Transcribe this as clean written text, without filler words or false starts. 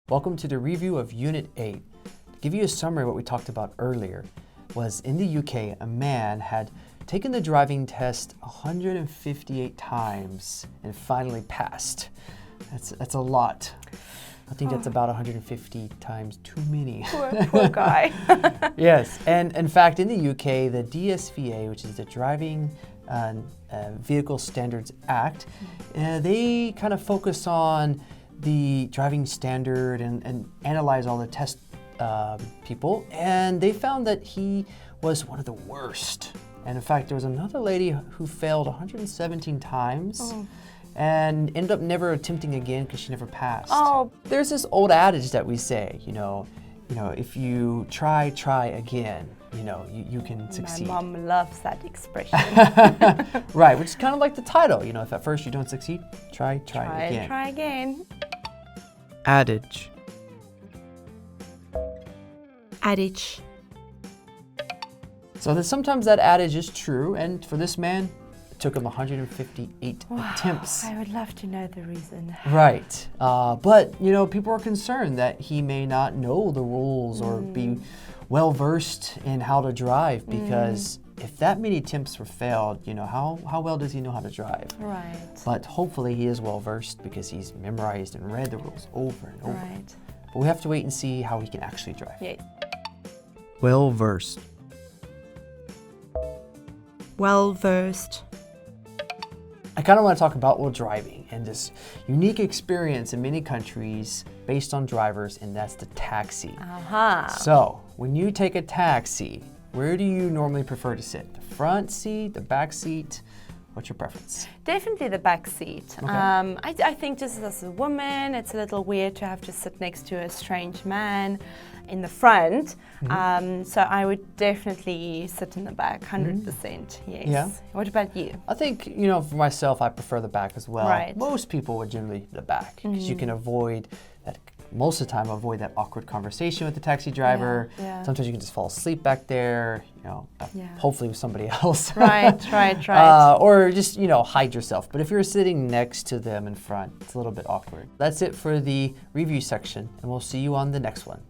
Welcome to the review of Unit 8. To give you a summary of what we talked about earlier, was in the UK, a man had taken the driving test 158 times and finally passed. That's a lot. I think that's about 150 times too many. Poor guy. Yes, and in fact, in the UK, the DSVA, which is the Driving Vehicle Standards Act, they kind of focus on the driving standard and analyze all the test people, and they found that he was one of the worst. And in fact, there was another lady who failed 117 times and ended up never attempting again because she never passed. Oh. There's this old adage that we say, you know, if you try again, you can succeed. My mom loves that expression. Right, which is kind of like the title, if at first you don't succeed, try again. Try again. Adage. Adage. So that sometimes that adage is true, and for this man, it took him 158 attempts. I would love to know the reason. Right, but people are concerned that he may not know the rules or be well versed in how to drive, because if that many attempts were failed, how well does he know how to drive? Right. But hopefully he is well versed because he's memorized and read the rules over and over. Right. But we have to wait and see how he can actually drive. Yes. Well versed. Well versed. I kind of want to talk about driving and this unique experience in many countries based on drivers, and that's the taxi. So when you take a taxi, where do you normally prefer to sit? The front seat, the back seat? What's your preference? Definitely the back seat. Okay. I think just as a woman, it's a little weird to have to sit next to a strange man in the front. So I would definitely sit in the back, 100%. Yes. Yeah. What about you? I think, for myself, I prefer the back as well. Right. Most people would generally the back because you can avoid that. Most of the time, avoid that awkward conversation with the taxi driver. Yeah. Sometimes you can just fall asleep back there, hopefully with somebody else. Right. Or just, hide yourself. But if you're sitting next to them in front, it's a little bit awkward. That's it for the review section, and we'll see you on the next one.